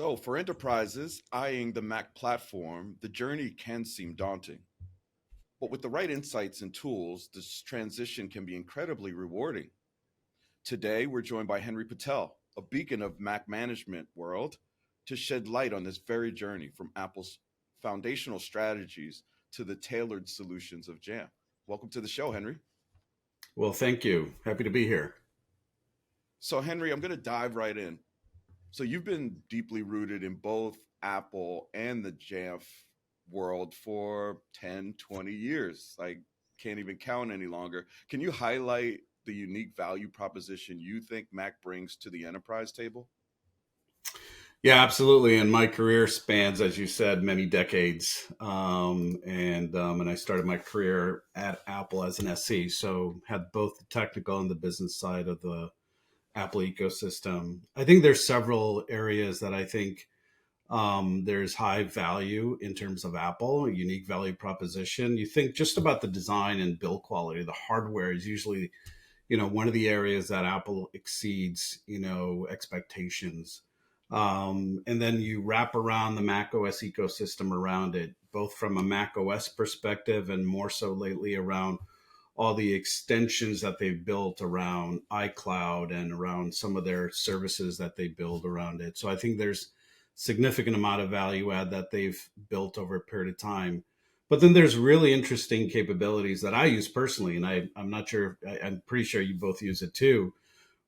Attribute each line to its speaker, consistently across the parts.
Speaker 1: So, for enterprises eyeing the Mac platform, the journey can seem daunting. But with the right insights and tools, this transition can be incredibly rewarding. Today, we're joined by Henry Patel, a beacon of Mac management world, to shed light on this very journey from Apple's foundational strategies to the tailored solutions of Jamf. Welcome to the show, Henry.
Speaker 2: Well, thank you. Happy to be here.
Speaker 1: So, Henry, I'm going to dive right in. So you've been deeply rooted in both Apple and the Jamf world for 10, 20 years. Like, can't even count any longer. Can you highlight the unique value proposition you think Mac brings to the enterprise table?
Speaker 2: Yeah, absolutely. And my career spans, as you said, many decades. And I started my career at Apple as an SE, so had both the technical and the business side of the Apple ecosystem. I think there's several areas that I think there's high value in terms of Apple, a unique value proposition. You think just about the design and build quality. The hardware is usually, one of the areas that Apple exceeds, expectations. And then you wrap around the Mac OS ecosystem around it, both from a Mac OS perspective and more so lately around all the extensions that they've built around iCloud and around some of their services that they build around it. So I think there's significant amount of value add that they've built over a period of time. But then there's really interesting capabilities that I use personally, and I'm not sure, I'm pretty sure you both use it too,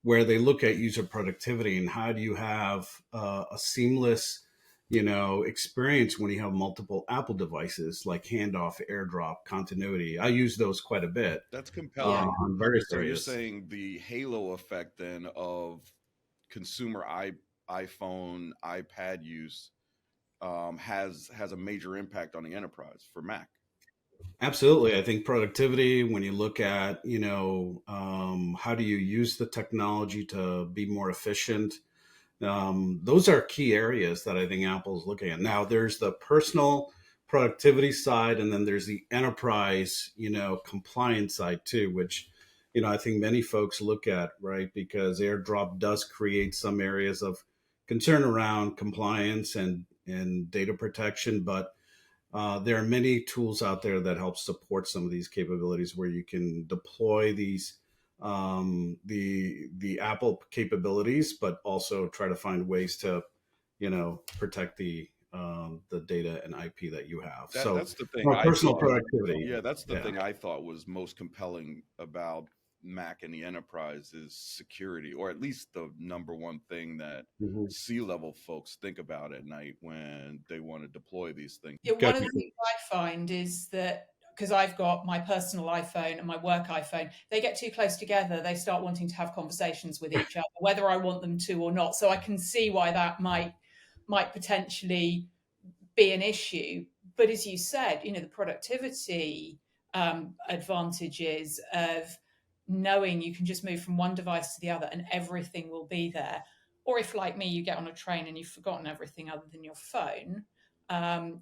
Speaker 2: where they look at user productivity and how do you have a seamless, experience when you have multiple Apple devices like handoff, AirDrop, continuity. I use those quite a bit
Speaker 1: That's
Speaker 3: Yeah.
Speaker 1: compelling.
Speaker 2: on various
Speaker 1: So you're
Speaker 2: areas.
Speaker 1: saying the halo effect then of consumer iPhone, iPad use has a major impact on the enterprise for Mac.
Speaker 2: Absolutely. I think productivity, when you look at, how do you use the technology to be more efficient, those are key areas that I think Apple's looking at. Now, there's the personal productivity side, and then there's the enterprise, compliance side too, which, I think many folks look at, right? Because AirDrop does create some areas of concern around compliance and data protection, but there are many tools out there that help support some of these capabilities where you can deploy these the Apple capabilities, but also try to find ways to protect the data and IP that you have. So
Speaker 1: That's the thing
Speaker 2: more
Speaker 1: I
Speaker 2: personal
Speaker 1: thought.
Speaker 2: productivity.
Speaker 1: Yeah, that's the
Speaker 2: Yeah.
Speaker 1: thing I thought was most compelling about Mac and the enterprise is security, or at least the number one thing that
Speaker 2: Mhm.
Speaker 1: C-level folks think about at night when they want to deploy these things.
Speaker 3: Yeah, one of
Speaker 2: Gotcha.
Speaker 3: the things I find is that because I've got my personal iPhone and my work iPhone, they get too close together. They start wanting to have conversations with each other, whether I want them to or not. So I can see why that might potentially be an issue. But as you said, the productivity advantages of knowing you can just move from one device to the other and everything will be there. Or if, like me, you get on a train and you've forgotten everything other than your phone,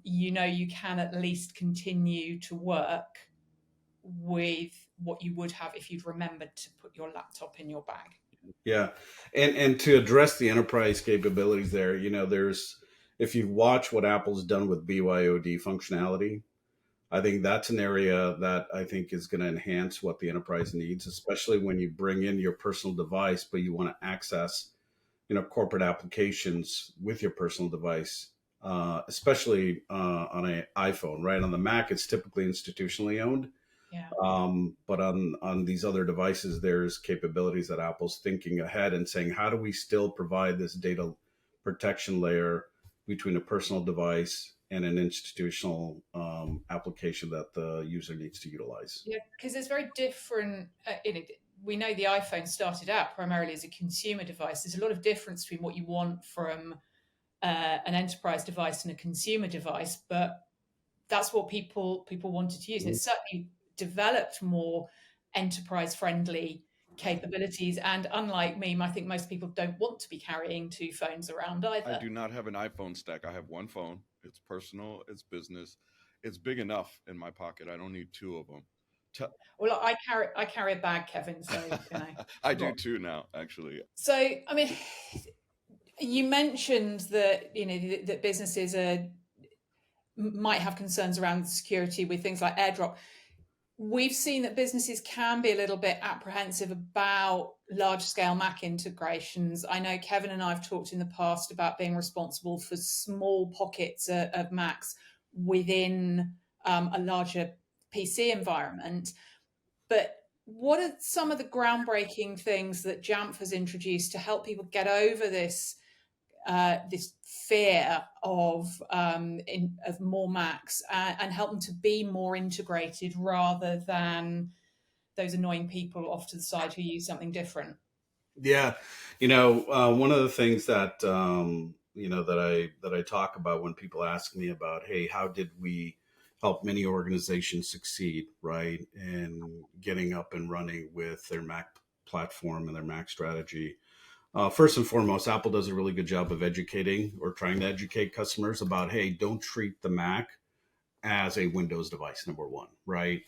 Speaker 3: you can at least continue to work with what you would have if you'd remembered to put your laptop in your bag.
Speaker 2: Yeah, and to address the enterprise capabilities there, there's if you watch what Apple's done with BYOD functionality, I think that's an area that I think is going to enhance what the enterprise needs, especially when you bring in your personal device, but you want to access, corporate applications with your personal device, especially on an iPhone, right? On the Mac, it's typically institutionally owned,
Speaker 3: Yeah.
Speaker 2: but on these other devices, there's capabilities that Apple's thinking ahead and saying, how do we still provide this data protection layer between a personal device and an institutional application that the user needs to utilize?
Speaker 3: Yeah, because there's very different. We know the iPhone started out primarily as a consumer device. There's a lot of difference between what you want from an enterprise device and a consumer device, but that's what people wanted to use. And it's certainly developed more enterprise friendly capabilities. And unlike me, I think most people don't want to be carrying two phones around
Speaker 1: I
Speaker 3: either.
Speaker 1: do not have an iPhone stack. I have one phone. It's personal, it's business. It's big enough in my pocket. I don't need two of them.
Speaker 3: Well, I carry a bag, Kevin. So
Speaker 1: I do too now, actually.
Speaker 3: So I mean, You mentioned that that businesses might have concerns around security with things like AirDrop. We've seen that businesses can be a little bit apprehensive about large scale Mac integrations. I know Kevin and I have talked in the past about being responsible for small pockets of Macs within a larger PC environment. But what are some of the groundbreaking things that Jamf has introduced to help people get over this fear of more Macs and help them to be more integrated rather than those annoying people off to the side who use something different?
Speaker 2: Yeah, one of the things that that I talk about when people ask me about, hey, how did we help many organizations succeed, right, and getting up and running with their Mac platform and their Mac strategy. First and foremost, Apple does a really good job of educating or trying to educate customers about, hey, don't treat the Mac as a Windows device, number one, right?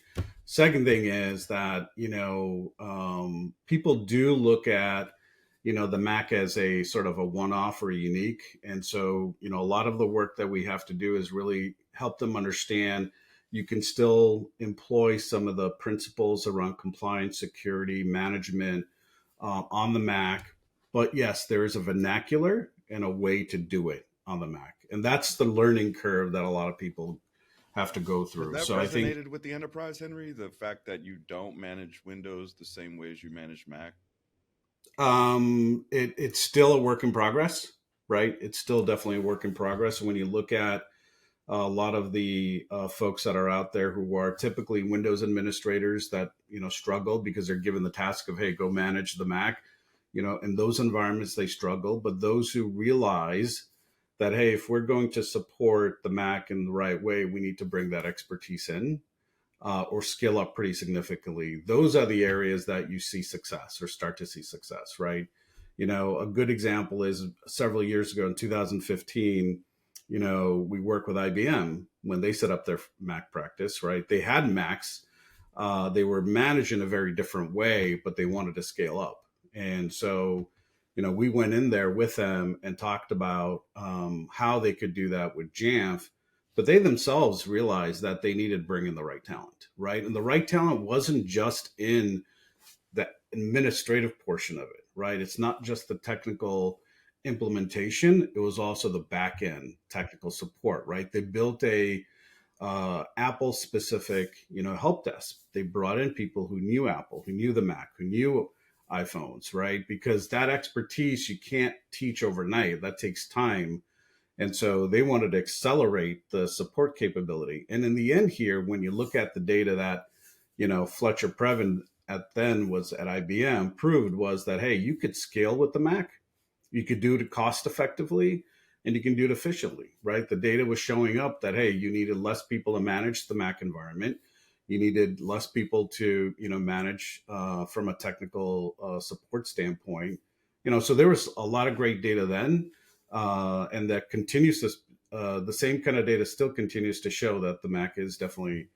Speaker 2: Second thing is that, people do look at, the Mac as a sort of a one-off or unique. And so, a lot of the work that we have to do is really help them understand you can still employ some of the principles around compliance, security, management on the Mac. But yes, there is a vernacular and a way to do it on the Mac. And that's the learning curve that a lot of people have to go
Speaker 1: Has
Speaker 2: through.
Speaker 1: that
Speaker 2: So I think
Speaker 1: resonated with the enterprise, Henry? The fact that you don't manage Windows the same way as you manage Mac?
Speaker 2: it's still a work in progress, right? It's still definitely a work in progress. When you look at a lot of the folks that are out there who are typically Windows administrators that struggle because they're given the task of, hey, go manage the Mac. In those environments they struggle. But those who realize that, hey, if we're going to support the Mac in the right way, we need to bring that expertise in or scale up pretty significantly. Those are the areas that you see success or start to see success, right? A good example is several years ago in 2015, we worked with IBM when they set up their Mac practice, right? They had Macs. They were managed in a very different way, but they wanted to scale up. And so, we went in there with them and talked about how they could do that with Jamf, but they themselves realized that they needed to bring in the right talent, right? And the right talent wasn't just in the administrative portion of it, right? It's not just the technical implementation; it was also the back end technical support, right? They built a Apple specific, help desk. They brought in people who knew Apple, who knew the Mac, who knew iPhones, right? Because that expertise you can't teach overnight. That takes time. And so they wanted to accelerate the support capability. And in the end here, when you look at the data that, Fletcher Previn at then was at IBM proved was that, hey, you could scale with the Mac. You could do it cost effectively and you can do it efficiently, right? The data was showing up that, hey, you needed less people to manage the Mac environment. You needed less people to, manage from a technical support standpoint. So there was a lot of great data then. And that continues to, the same kind of data still continues to show that the Mac is definitely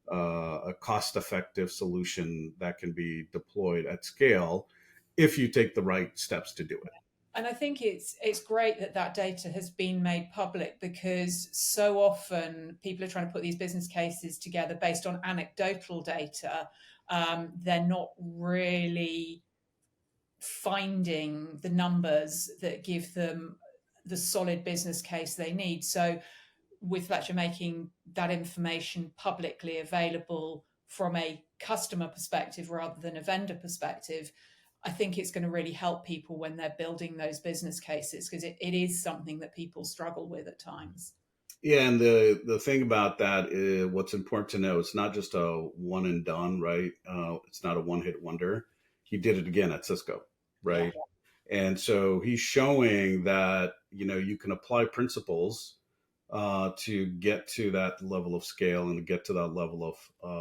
Speaker 2: a cost-effective solution that can be deployed at scale if you take the right steps to do it.
Speaker 3: And I think it's great that that data has been made public, because so often people are trying to put these business cases together based on anecdotal data. They're not really finding the numbers that give them the solid business case they need. So with Fletcher making that information publicly available from a customer perspective rather than a vendor perspective, I think it's going to really help people when they're building those business cases, because it is something that people struggle with at times.
Speaker 2: Yeah, and the thing about that is what's important to know, it's not just a one and done, right? It's not a one hit wonder. He did it again at Cisco, right? Yeah. And so he's showing that, you can apply principles to get to that level of scale and to get to that level of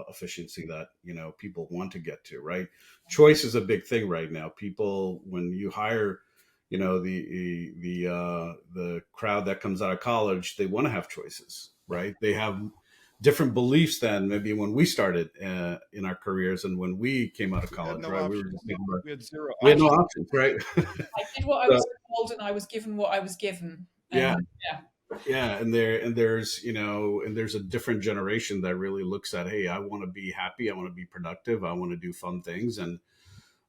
Speaker 2: efficiency that people want to get to, right? Choice is a big thing right now. People, when you hire the crowd that comes out of college, they want to have choices, right? They have different beliefs than maybe when we started in our careers and when we came out of college, right?
Speaker 1: We had zero
Speaker 2: We had no
Speaker 1: options.
Speaker 2: options, right?
Speaker 3: I did what I was told and I was given what I was given.
Speaker 2: Yeah.
Speaker 3: And yeah.
Speaker 2: Yeah, there's a different generation that really looks at, hey, I want to be happy, I want to be productive, I want to do fun things, and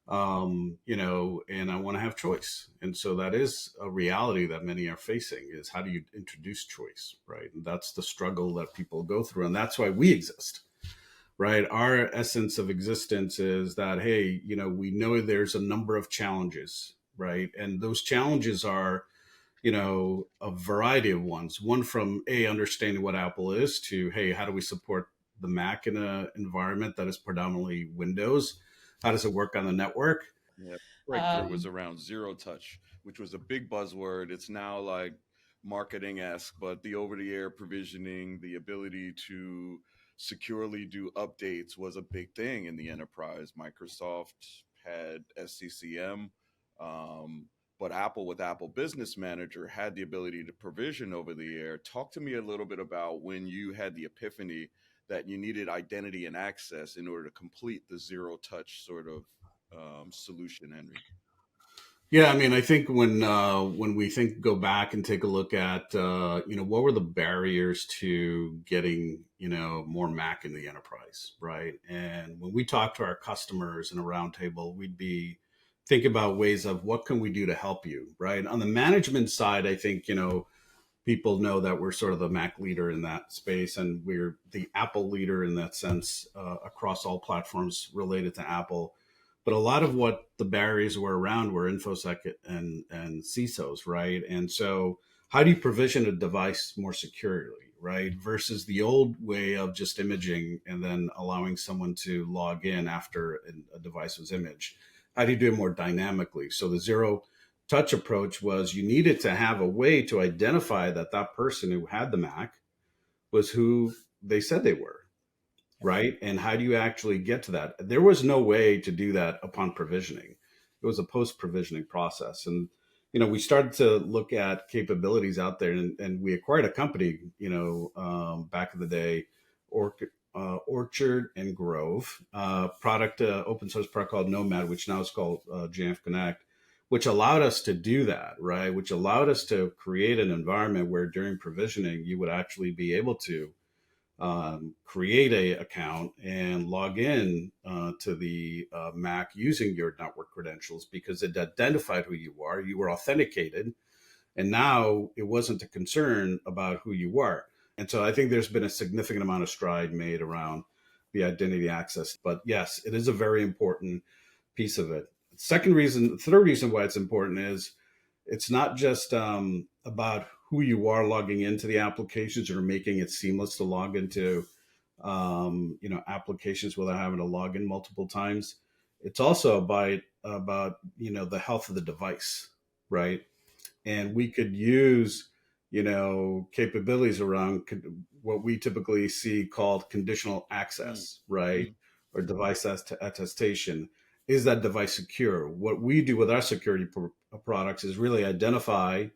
Speaker 2: and I want to have choice. And so that is a reality that many are facing, is how do you introduce choice, right? And that's the struggle that people go through, and that's why we exist, right? Our essence of existence is that, hey, we know there's a number of challenges, right? And those challenges are a variety of ones. One from understanding what Apple is to, hey, how do we support the Mac in an environment that is predominantly Windows? How does it work on the network?
Speaker 1: Yeah, breakthrough was around zero touch, which was a big buzzword. It's now like marketing esque, but the over the air provisioning, the ability to securely do updates was a big thing in the enterprise. Microsoft had SCCM, um, but Apple, with Apple Business Manager, had the ability to provision over the air. Talk to me a little bit about when you had the epiphany that you needed identity and access in order to complete the zero touch sort of solution, Henry.
Speaker 2: Yeah, I mean, I think when we go back and take a look at what were the barriers to getting more Mac in the enterprise, right? And when we talk to our customers in a roundtable, we'd be think about ways of what can we do to help you, right? On the management side, I think people know that we're sort of the Mac leader in that space, and we're the Apple leader in that sense across all platforms related to Apple. But a lot of what the barriers were around were InfoSec and CISOs, right? And so, how do you provision a device more securely, right? Versus the old way of just imaging and then allowing someone to log in after a device was imaged. How do you do it more dynamically? So the zero touch approach was you needed to have a way to identify that that person who had the Mac was who they said they were, right? And how do you actually get to that? There was no way to do that upon provisioning. It was a post provisioning process. And, we started to look at capabilities out there, and we acquired a company, back in the day, Orchard and Grove, open source product called Nomad, which now is called Jamf Connect, which allowed us to do that, right? Which allowed us to create an environment where during provisioning, you would actually be able to create a account and log in to the Mac using your network credentials, because it identified who you are. You were authenticated, and now it wasn't a concern about who you were. And so I think there's been a significant amount of stride made around the identity access. But yes, it is a very important piece of it. Third reason why it's important is it's not just about who you are logging into the applications or making it seamless to log into applications without having to log in multiple times. It's also about the health of the device, right? And we could use capabilities around what we typically see called conditional access, right? Or device attestation. Is that device secure? What we do with our security products is really identify,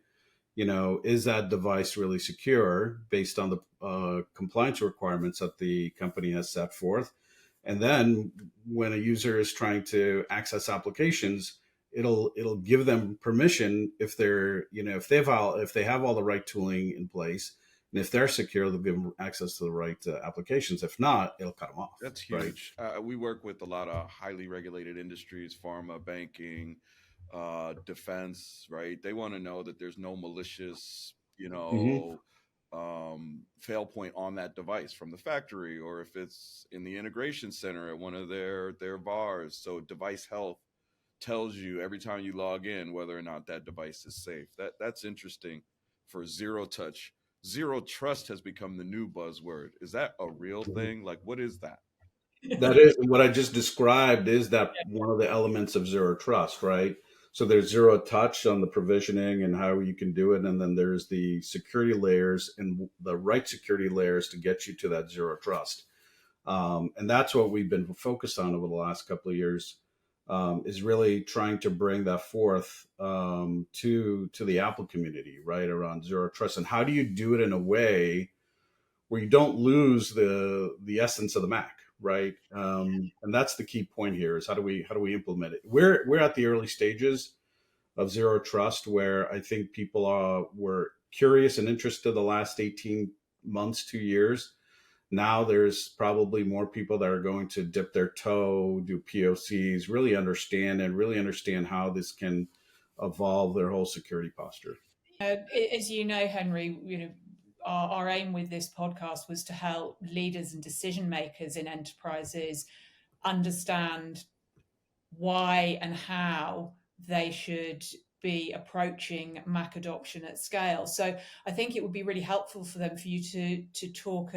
Speaker 2: is that device really secure based on the compliance requirements that the company has set forth. And then when a user is trying to access applications, it'll give them permission if they're, if they have all the right tooling in place. And if they're secure, they'll give them access to the right applications. If not, it'll cut them off.
Speaker 1: That's
Speaker 2: Right?
Speaker 1: huge. We work with a lot of highly regulated industries, pharma, banking, defense, right? They want to know that there's no malicious,
Speaker 2: Mm-hmm.
Speaker 1: fail point on that device from the factory, or if it's in the integration center at one of their VARs. So device health tells you every time you log in whether or not that device is safe. That's interesting. For zero touch, zero trust has become the new buzzword. Is that a real thing? Like, what is that?
Speaker 2: That is what I just described, is that one of the elements of zero trust, right? So there's zero touch on the provisioning and how you can do it. And then there's the security layers and the right security layers to get you to that zero trust. And that's what we've been focused on over the last couple of years, is really trying to bring that forth to the Apple community, right, around zero trust. And how do you do it in a way where you don't lose the essence of the Mac, right? And that's the key point here: is how do we implement it? We're at the early stages of zero trust, where I think people were curious and interested the last 18 months, 2 years. Now there's probably more people that are going to dip their toe, do POCs, really understand how this can evolve their whole security posture.
Speaker 3: As you know, Henry, our aim with this podcast was to help leaders and decision makers in enterprises understand why and how they should be approaching Mac adoption at scale. So I think it would be really helpful for you to talk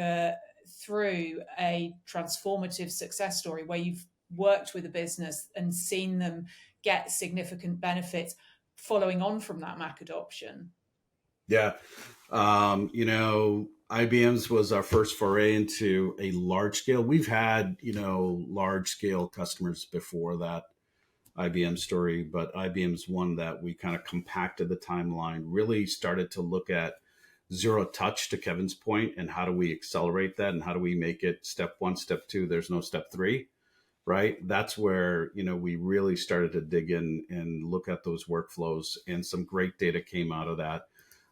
Speaker 3: through a transformative success story where you've worked with a business and seen them get significant benefits following on from that Mac adoption.
Speaker 2: Yeah. IBM's was our first foray into a large scale. We've had, large scale customers before that IBM story, but IBM's one that we kind of compacted the timeline, really started to look at zero touch, to Kevin's point, and how do we accelerate that and how do we make it step one, step two, there's no step three, right? That's where, we really started to dig in and look at those workflows, and some great data came out of that.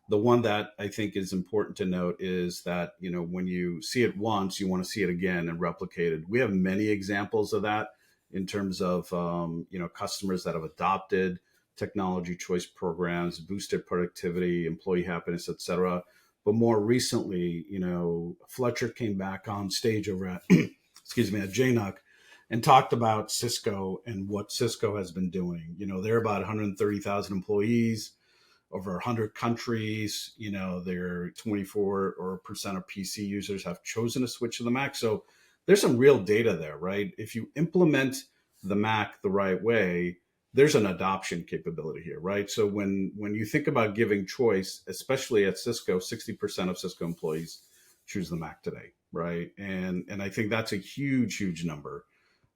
Speaker 2: The one that I think is important to note is that, when you see it once, you want to see it again and replicate it. We have many examples of that in terms of, customers that have adopted technology choice programs, boosted productivity, employee happiness, et cetera. But more recently, Fletcher came back on stage over at, at JNUC and talked about Cisco and what Cisco has been doing. They're about 130,000 employees, over 100 countries. They're 24% of PC users have chosen to switch to the Mac. So there's some real data there, right? If you implement the Mac the right way, there's an adoption capability here, right? So when you think about giving choice, especially at Cisco, 60% of Cisco employees choose the Mac today, right? And I think that's a huge, huge number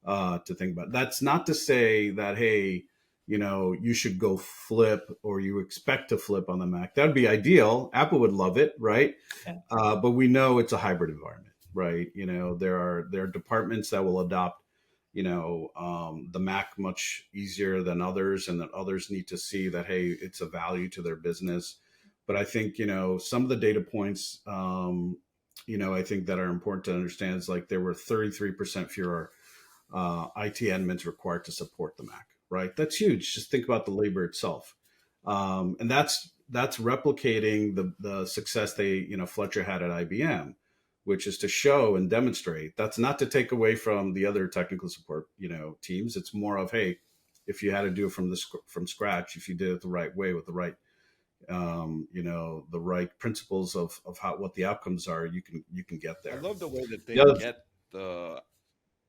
Speaker 2: to think about. That's not to say that, hey, you should go flip or you expect to flip on the Mac. That'd be ideal. Apple would love it, right?
Speaker 3: Yeah.
Speaker 2: But we know it's a hybrid environment, right? There are departments that will adopt, the Mac much easier than others, and that others need to see that, hey, it's a value to their business. But I think, some of the data points, I think that are important to understand is like there were 33% fewer IT admins required to support the Mac. Right, that's huge. Just think about the labor itself, and that's replicating the success Fletcher had at IBM, which is to show and demonstrate. That's not to take away from the other technical support teams. It's more of, hey, if you had to do it from scratch, if you did it the right way with the right the right principles of what the outcomes are, you can get there.
Speaker 1: I love the way that they get the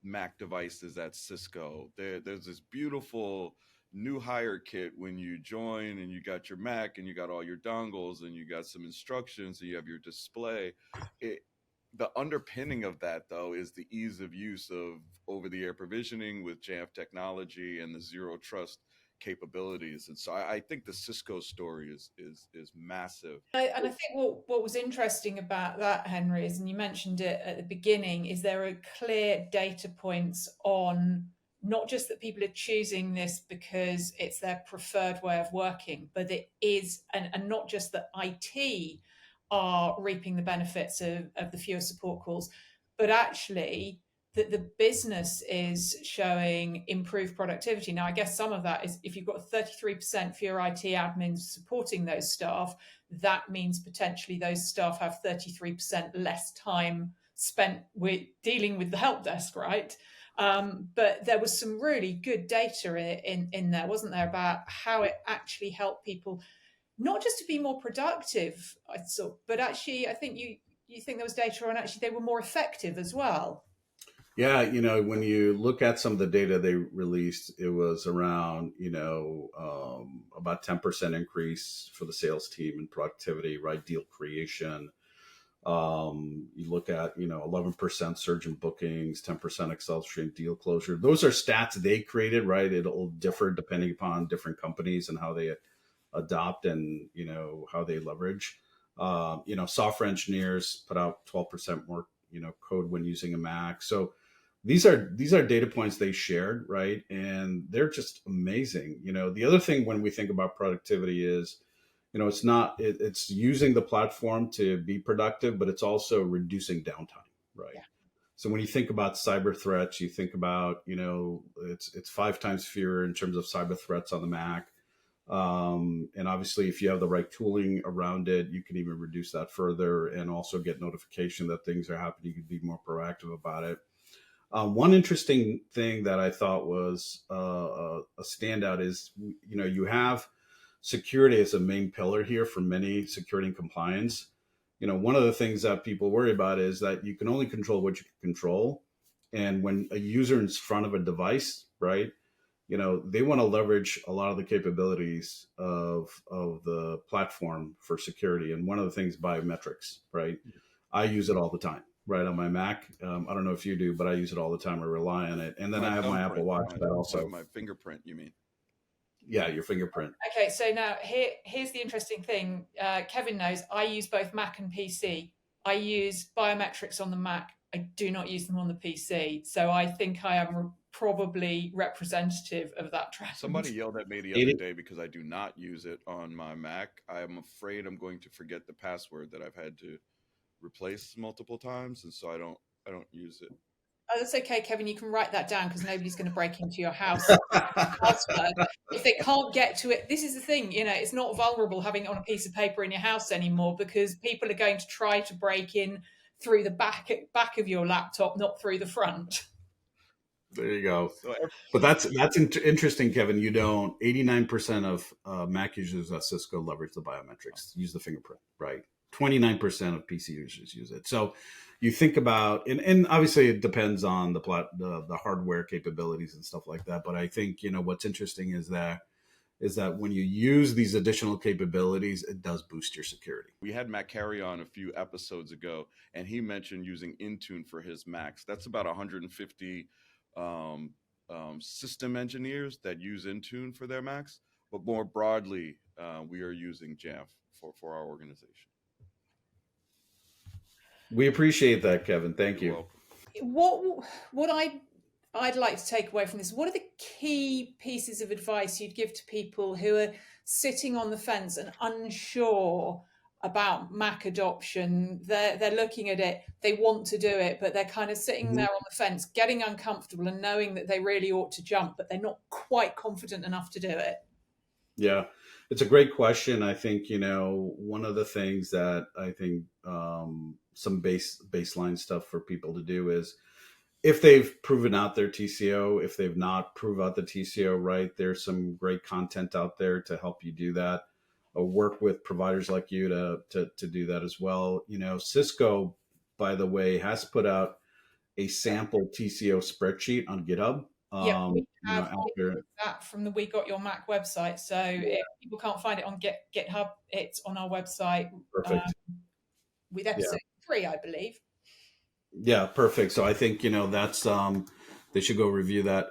Speaker 1: Mac devices at Cisco. There's this beautiful new hire kit when you join, and you got your Mac and you got all your dongles and you got some instructions and you have your display. The underpinning of that, though, is the ease of use of over-the-air provisioning with Jamf technology and the zero trust capabilities. And so I think the Cisco story is massive.
Speaker 3: And I think what was interesting about that, Henry, is, and you mentioned it at the beginning, is there are clear data points on not just that people are choosing this because it's their preferred way of working, but it is, and not just that IT are reaping the benefits of the fewer support calls, but actually that the business is showing improved productivity. Now, I guess some of that is if you've got 33% fewer IT admins supporting those staff, that means potentially those staff have 33% less time spent with dealing with the help desk, right? But there was some really good data in there, wasn't there, about how it actually helped people not just to be more productive, I thought, but actually I think you think there was data on actually they were more effective as well.
Speaker 2: Yeah, when you look at some of the data they released, it was around, about 10% increase for the sales team in productivity, right? Deal creation. You look at, 11% surge in bookings, 10% acceleration deal closure. Those are stats they created, right? It'll differ depending upon different companies and how they adopt and, how they leverage. Software engineers put out 12% more, code when using a Mac. So these are data points they shared, right? And they're just amazing. The other thing when we think about productivity is, it's not it's using the platform to be productive, but it's also reducing downtime, right?
Speaker 3: Yeah.
Speaker 2: So when you think about cyber threats, you think about, it's 5 times fewer in terms of cyber threats on the Mac. And obviously, if you have the right tooling around it, you can even reduce that further and also get notification that things are happening. You can be more proactive about it. One interesting thing that I thought was a standout is, you have security as a main pillar here for many security and compliance. One of the things that people worry about is that you can only control what you can control. And when a user is in front of a device, right, they want to leverage a lot of the capabilities of the platform for security. And one of the things, biometrics, right? I use it all the time, right, on my Mac. I don't know if you do, but I use it all the time. I rely on it. And then
Speaker 1: My
Speaker 2: I have my Apple
Speaker 1: thumbprint,
Speaker 2: Watch that also,
Speaker 1: my fingerprint, you mean?
Speaker 2: yeah, your fingerprint.
Speaker 3: Okay, so now here's the interesting thing. Kevin knows I use both Mac and PC. I use biometrics on the Mac. I do not use them on the PC. So I think I am probably representative of that trend.
Speaker 1: Somebody yelled at me the other day because I do not use it on my Mac. I am afraid I'm going to forget the password that I've had to replace multiple times, and so I don't use it.
Speaker 3: Oh, that's okay, Kevin. You can write that down because nobody's going to break into your house password if they can't get to it. This is the thing, it's not vulnerable having it on a piece of paper in your house anymore because people are going to try to break in through the back of your laptop, not through the front.
Speaker 2: There you go.
Speaker 1: So
Speaker 2: But that's interesting, Kevin. 89% of Mac users at Cisco leverage the biometrics, use the fingerprint, right? 29% of PC users use it. So you think about, and obviously it depends on the hardware capabilities and stuff like that. But I think, what's interesting is that when you use these additional capabilities, it does boost your security.
Speaker 1: we had Matt Carey on a few episodes ago, and he mentioned using Intune for his Macs. That's about 150 system engineers that use Intune for their Macs. But more broadly, we are using Jamf for our organization.
Speaker 2: We appreciate that, Kevin. Thank
Speaker 1: You're
Speaker 2: you.
Speaker 3: What I'd like to take away from this, what are the key pieces of advice you'd give to people who are sitting on the fence and unsure about Mac adoption? They're looking at it, they want to do it, but they're kind of sitting there on the fence, getting uncomfortable and knowing that they really ought to jump, but they're not quite confident enough to do it.
Speaker 2: Yeah, it's a great question. I think, one of the things that I think some baseline stuff for people to do is, if they've proven out their TCO, if they've not proved out the TCO, right, there's some great content out there to help you do that. Work with providers like you to do that as well. Cisco, by the way, has put out a sample TCO spreadsheet on GitHub.
Speaker 3: Yeah, we have
Speaker 2: out there.
Speaker 3: that from the We Got Your Mac website. So if people can't find it on GitHub, it's on our website.
Speaker 2: Perfect.
Speaker 3: With episode 3, I believe.
Speaker 2: Yeah, perfect. So I think, that's they should go review that,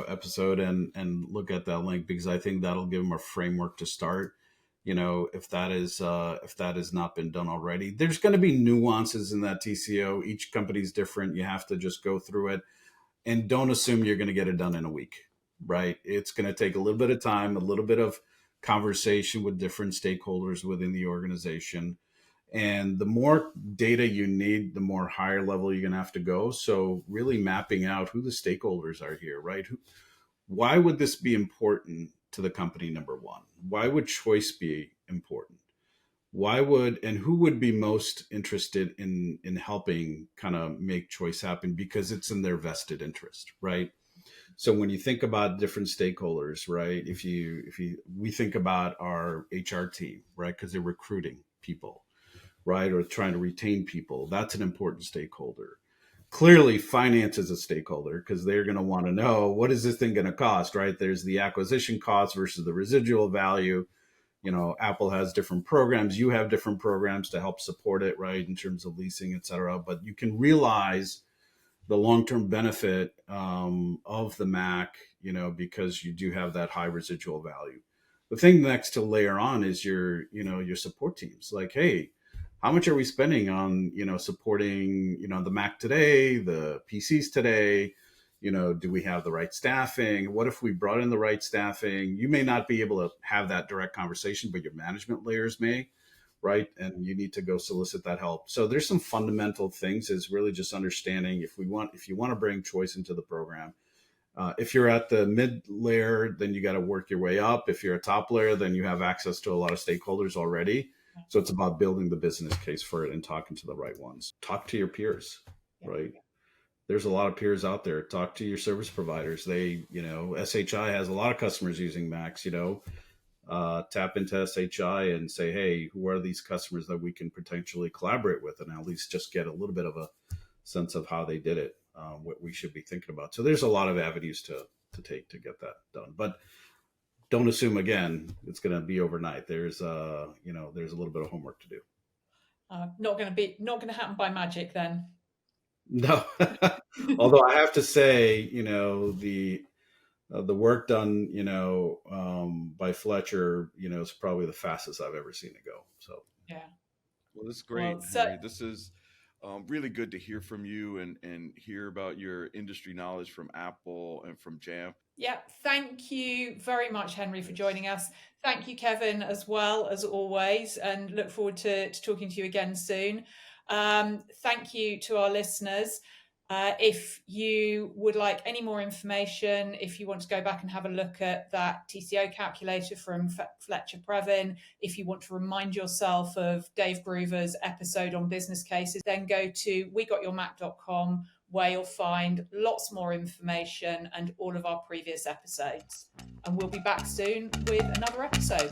Speaker 2: episode and look at that link, because I think that'll give them a framework to start. If that has not been done already, there's going to be nuances in that TCO. Each company's different. You have to just go through it, and don't assume you're going to get it done in a week, right? It's going to take a little bit of time, a little bit of conversation with different stakeholders within the organization. And the more data you need, the more higher level you're going to have to go. So really mapping out who the stakeholders are here, right? Why would this be important to the company, number one? Why would choice be important? And who would be most interested in helping kind of make choice happen, because it's in their vested interest, right? So when you think about different stakeholders, right? We think about our HR team, right? Because they're recruiting people, right? Or trying to retain people. That's an important stakeholder. Clearly, finance is a stakeholder, because they're going to want to know, what is this thing going to cost, right? There's the acquisition cost versus the residual value. Apple has different programs. You have different programs to help support it, right? In terms of leasing, et cetera. But you can realize the long-term benefit of the Mac, because you do have that high residual value. The thing next to layer on is your support teams. Like, hey, how much are we spending on, supporting, the Mac today, the PCs today? Do we have the right staffing? What if we brought in the right staffing? You may not be able to have that direct conversation, but your management layers may, right? And you need to go solicit that help. So there's some fundamental things, is really just understanding if you want to bring choice into the program. If you're at the mid layer, then you got to work your way up. If you're a top layer, then you have access to a lot of stakeholders already. So it's about building the business case for it and talking to the right ones. Talk to your peers, right? There's a lot of peers out there. Talk to your service providers. SHI has a lot of customers using Macs, tap into SHI and say, hey, who are these customers that we can potentially collaborate with, and at least just get a little bit of a sense of how they did it, what we should be thinking about. So there's a lot of avenues to take to get that done. But don't assume, again, it's going to be overnight. There's a little bit of homework to do.
Speaker 3: Not going to happen by magic then.
Speaker 2: No, although I have to say, the work done, by Fletcher, is probably the fastest I've ever seen it go. So
Speaker 3: yeah,
Speaker 1: well, this is great, Henry. This is really good to hear from you and hear about your industry knowledge from Apple and from Jamf.
Speaker 3: Yeah, thank you very much, Henry, for joining us. Thank you, Kevin, as well, as always, and look forward to talking to you again soon. Thank you to our listeners. If you would like any more information, if you want to go back and have a look at that TCO calculator from Fletcher Previn, if you want to remind yourself of Dave Groover's episode on business cases, then go to wegotyourmac.com, where you'll find lots more information and all of our previous episodes. And we'll be back soon with another episode.